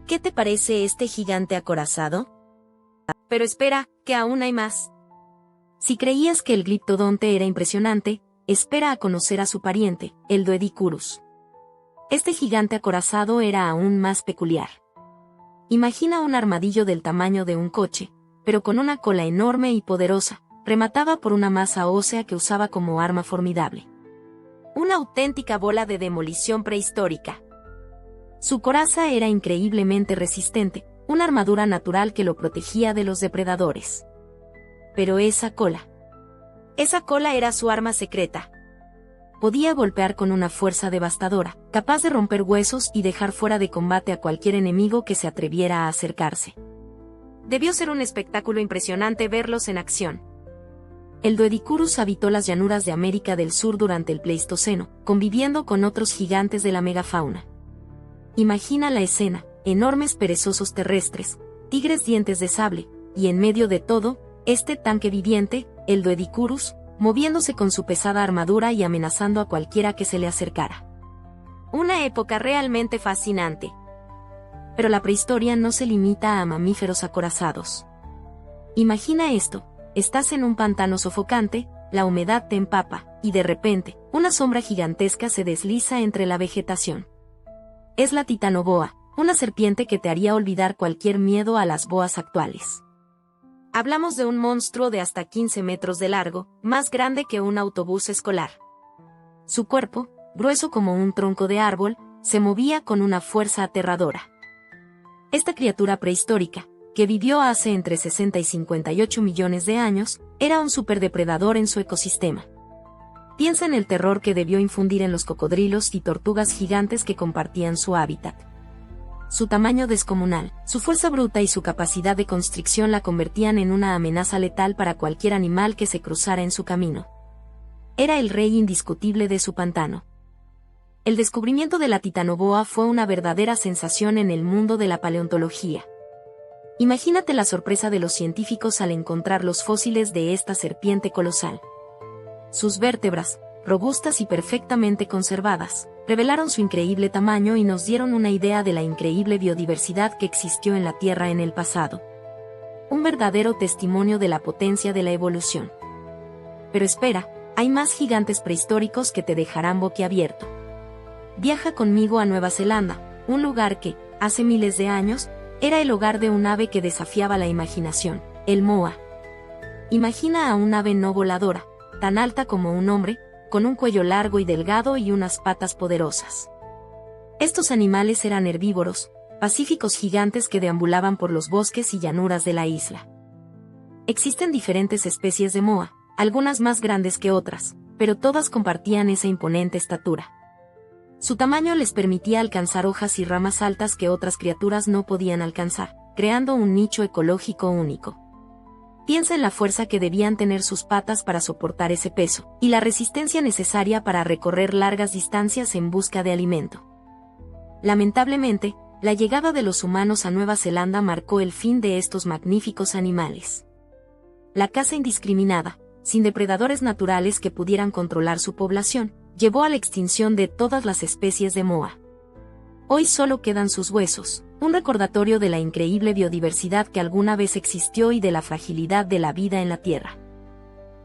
¿Qué te parece este gigante acorazado? Pero espera, que aún hay más. Si creías que el gliptodonte era impresionante, espera a conocer a su pariente, el Doedicurus. Este gigante acorazado era aún más peculiar. Imagina un armadillo del tamaño de un coche, pero con una cola enorme y poderosa, rematada por una masa ósea que usaba como arma formidable. Una auténtica bola de demolición prehistórica. Su coraza era increíblemente resistente, una armadura natural que lo protegía de los depredadores. Pero esa cola era su arma secreta. Podía golpear con una fuerza devastadora, capaz de romper huesos y dejar fuera de combate a cualquier enemigo que se atreviera a acercarse. Debió ser un espectáculo impresionante verlos en acción. El Doedicurus habitó las llanuras de América del Sur durante el Pleistoceno, conviviendo con otros gigantes de la megafauna. Imagina la escena, enormes perezosos terrestres, tigres dientes de sable, y en medio de todo, este tanque viviente, el Doedicurus, moviéndose con su pesada armadura y amenazando a cualquiera que se le acercara. Una época realmente fascinante. Pero la prehistoria no se limita a mamíferos acorazados. Imagina esto, estás en un pantano sofocante, la humedad te empapa, y de repente, una sombra gigantesca se desliza entre la vegetación. Es la titanoboa, una serpiente que te haría olvidar cualquier miedo a las boas actuales. Hablamos de un monstruo de hasta 15 metros de largo, más grande que un autobús escolar. Su cuerpo, grueso como un tronco de árbol, se movía con una fuerza aterradora. Esta criatura prehistórica, que vivió hace entre 60 y 58 millones de años, era un superdepredador en su ecosistema. Piensa en el terror que debió infundir en los cocodrilos y tortugas gigantes que compartían su hábitat. Su tamaño descomunal, su fuerza bruta y su capacidad de constricción la convertían en una amenaza letal para cualquier animal que se cruzara en su camino. Era el rey indiscutible de su pantano. El descubrimiento de la titanoboa fue una verdadera sensación en el mundo de la paleontología. Imagínate la sorpresa de los científicos al encontrar los fósiles de esta serpiente colosal. Sus vértebras, robustas y perfectamente conservadas, revelaron su increíble tamaño y nos dieron una idea de la increíble biodiversidad que existió en la Tierra en el pasado. Un verdadero testimonio de la potencia de la evolución. Pero espera, hay más gigantes prehistóricos que te dejarán boquiabierto. Viaja conmigo a Nueva Zelanda, un lugar que, hace miles de años, era el hogar de un ave que desafiaba la imaginación, el moa. Imagina a un ave no voladora, tan alta como un hombre, con un cuello largo y delgado y unas patas poderosas. Estos animales eran herbívoros, pacíficos gigantes que deambulaban por los bosques y llanuras de la isla. Existen diferentes especies de moa, algunas más grandes que otras, pero todas compartían esa imponente estatura. Su tamaño les permitía alcanzar hojas y ramas altas que otras criaturas no podían alcanzar, creando un nicho ecológico único. Piensa en la fuerza que debían tener sus patas para soportar ese peso, y la resistencia necesaria para recorrer largas distancias en busca de alimento. Lamentablemente, la llegada de los humanos a Nueva Zelanda marcó el fin de estos magníficos animales. La caza indiscriminada, sin depredadores naturales que pudieran controlar su población, llevó a la extinción de todas las especies de moa. Hoy solo quedan sus huesos, un recordatorio de la increíble biodiversidad que alguna vez existió y de la fragilidad de la vida en la Tierra.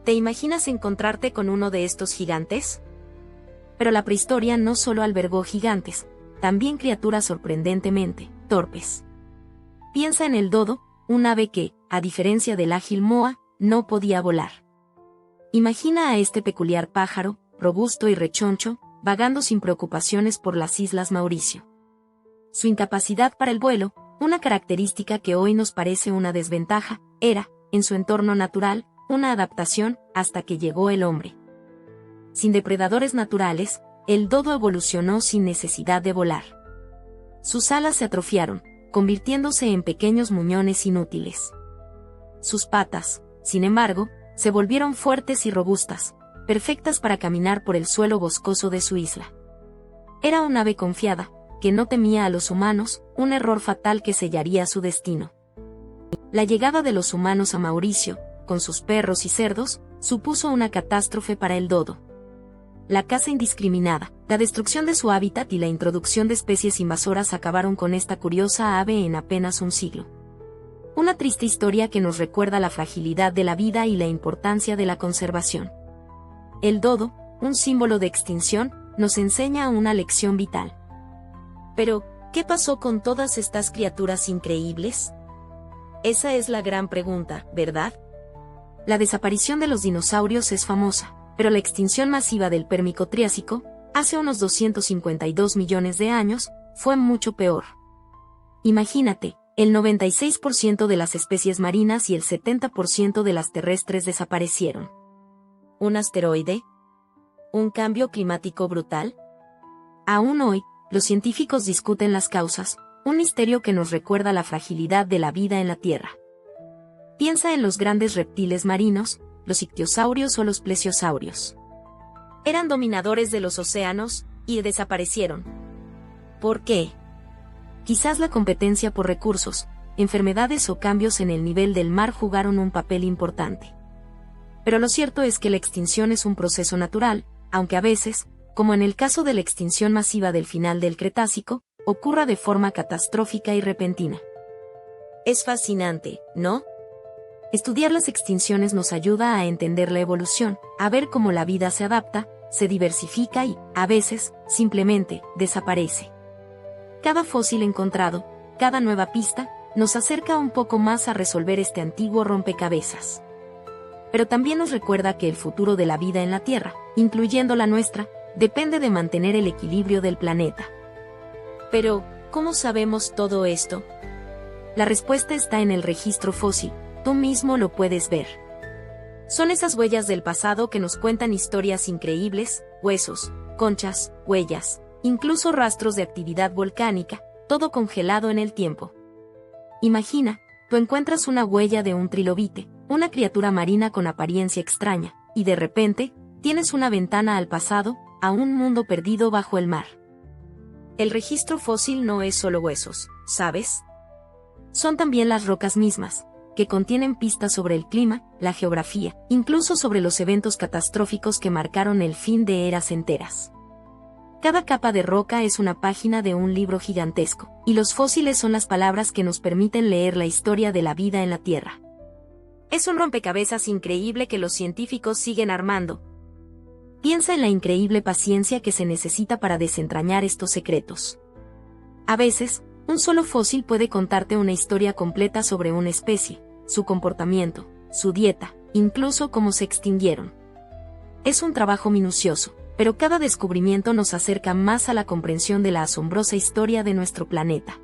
¿Te imaginas encontrarte con uno de estos gigantes? Pero la prehistoria no solo albergó gigantes, también criaturas sorprendentemente torpes. Piensa en el dodo, un ave que, a diferencia del ágil moa, no podía volar. Imagina a este peculiar pájaro, robusto y rechoncho, vagando sin preocupaciones por las Islas Mauricio. Su incapacidad para el vuelo, una característica que hoy nos parece una desventaja, era, en su entorno natural, una adaptación, hasta que llegó el hombre. Sin depredadores naturales, el dodo evolucionó sin necesidad de volar. Sus alas se atrofiaron, convirtiéndose en pequeños muñones inútiles. Sus patas, sin embargo, se volvieron fuertes y robustas, perfectas para caminar por el suelo boscoso de su isla. Era un ave confiada, que no temía a los humanos, un error fatal que sellaría su destino. La llegada de los humanos a Mauricio, con sus perros y cerdos, supuso una catástrofe para el dodo. La caza indiscriminada, la destrucción de su hábitat y la introducción de especies invasoras acabaron con esta curiosa ave en apenas un siglo. Una triste historia que nos recuerda la fragilidad de la vida y la importancia de la conservación. El dodo, un símbolo de extinción, nos enseña una lección vital. Pero, ¿qué pasó con todas estas criaturas increíbles? Esa es la gran pregunta, ¿verdad? La desaparición de los dinosaurios es famosa, pero la extinción masiva del Pérmico-Triásico, hace unos 252 millones de años, fue mucho peor. Imagínate, el 96% de las especies marinas y el 70% de las terrestres desaparecieron. ¿Un asteroide? ¿Un cambio climático brutal? Aún hoy, los científicos discuten las causas, un misterio que nos recuerda la fragilidad de la vida en la Tierra. Piensa en los grandes reptiles marinos, los ictiosaurios o los plesiosaurios. Eran dominadores de los océanos, y desaparecieron. ¿Por qué? Quizás la competencia por recursos, enfermedades o cambios en el nivel del mar jugaron un papel importante. Pero lo cierto es que la extinción es un proceso natural, aunque a veces, como en el caso de la extinción masiva del final del Cretácico, ocurra de forma catastrófica y repentina. Es fascinante, ¿no? Estudiar las extinciones nos ayuda a entender la evolución, a ver cómo la vida se adapta, se diversifica y, a veces, simplemente, desaparece. Cada fósil encontrado, cada nueva pista, nos acerca un poco más a resolver este antiguo rompecabezas. Pero también nos recuerda que el futuro de la vida en la Tierra, incluyendo la nuestra, depende de mantener el equilibrio del planeta. Pero, ¿cómo sabemos todo esto? La respuesta está en el registro fósil, tú mismo lo puedes ver. Son esas huellas del pasado que nos cuentan historias increíbles, huesos, conchas, huellas, incluso rastros de actividad volcánica, todo congelado en el tiempo. Imagina, tú encuentras una huella de un trilobite, una criatura marina con apariencia extraña, y de repente, tienes una ventana al pasado, a un mundo perdido bajo el mar. El registro fósil no es solo huesos, ¿sabes? Son también las rocas mismas, que contienen pistas sobre el clima, la geografía, incluso sobre los eventos catastróficos que marcaron el fin de eras enteras. Cada capa de roca es una página de un libro gigantesco, y los fósiles son las palabras que nos permiten leer la historia de la vida en la Tierra. Es un rompecabezas increíble que los científicos siguen armando. Piensa en la increíble paciencia que se necesita para desentrañar estos secretos. A veces, un solo fósil puede contarte una historia completa sobre una especie, su comportamiento, su dieta, incluso cómo se extinguieron. Es un trabajo minucioso, pero cada descubrimiento nos acerca más a la comprensión de la asombrosa historia de nuestro planeta.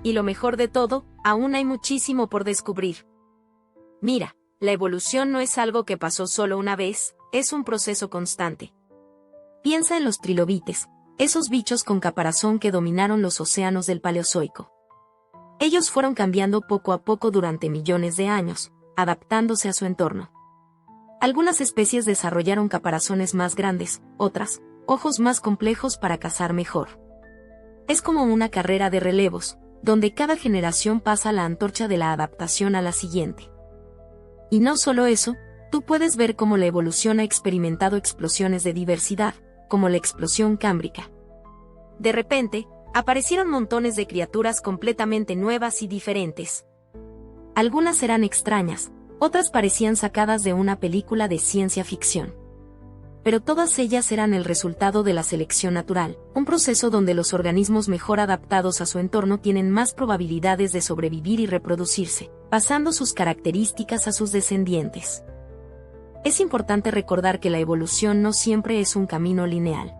Y lo mejor de todo, aún hay muchísimo por descubrir. Mira, la evolución no es algo que pasó solo una vez, es un proceso constante. Piensa en los trilobites, esos bichos con caparazón que dominaron los océanos del Paleozoico. Ellos fueron cambiando poco a poco durante millones de años, adaptándose a su entorno. Algunas especies desarrollaron caparazones más grandes, otras, ojos más complejos para cazar mejor. Es como una carrera de relevos, donde cada generación pasa la antorcha de la adaptación a la siguiente. Y no solo eso, tú puedes ver cómo la evolución ha experimentado explosiones de diversidad, como la explosión cámbrica. De repente, aparecieron montones de criaturas completamente nuevas y diferentes. Algunas eran extrañas, otras parecían sacadas de una película de ciencia ficción. Pero todas ellas eran el resultado de la selección natural, un proceso donde los organismos mejor adaptados a su entorno tienen más probabilidades de sobrevivir y reproducirse, pasando sus características a sus descendientes. Es importante recordar que la evolución no siempre es un camino lineal.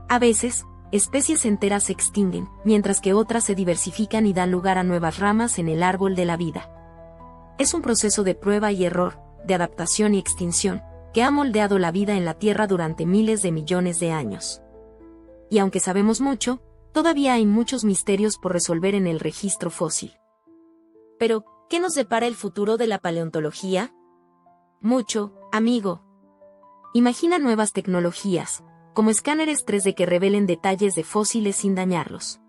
A veces, especies enteras se extinguen, mientras que otras se diversifican y dan lugar a nuevas ramas en el árbol de la vida. Es un proceso de prueba y error, de adaptación y extinción, que ha moldeado la vida en la Tierra durante miles de millones de años. Y aunque sabemos mucho, todavía hay muchos misterios por resolver en el registro fósil. Pero, ¿qué nos depara el futuro de la paleontología? Mucho, amigo. Imagina nuevas tecnologías, como escáneres 3D que revelen detalles de fósiles sin dañarlos.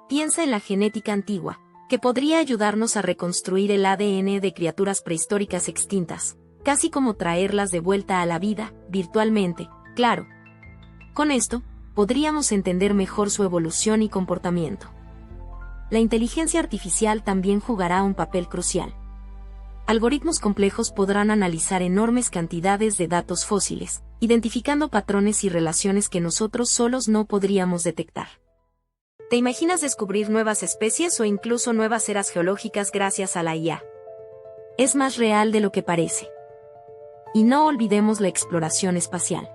Piensa en la genética antigua, que podría ayudarnos a reconstruir el ADN de criaturas prehistóricas extintas, casi como traerlas de vuelta a la vida, virtualmente, claro. Con esto, podríamos entender mejor su evolución y comportamiento. La inteligencia artificial también jugará un papel crucial. Algoritmos complejos podrán analizar enormes cantidades de datos fósiles, identificando patrones y relaciones que nosotros solos no podríamos detectar. ¿Te imaginas descubrir nuevas especies o incluso nuevas eras geológicas gracias a la IA? Es más real de lo que parece. Y no olvidemos la exploración espacial.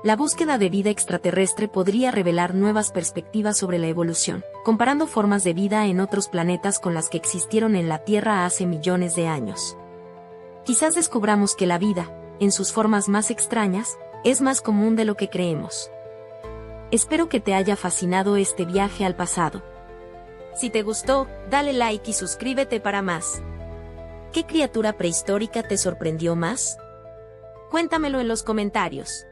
La búsqueda de vida extraterrestre podría revelar nuevas perspectivas sobre la evolución, comparando formas de vida en otros planetas con las que existieron en la Tierra hace millones de años. Quizás descubramos que la vida, en sus formas más extrañas, es más común de lo que creemos. Espero que te haya fascinado este viaje al pasado. Si te gustó, dale like y suscríbete para más. ¿Qué criatura prehistórica te sorprendió más? Cuéntamelo en los comentarios.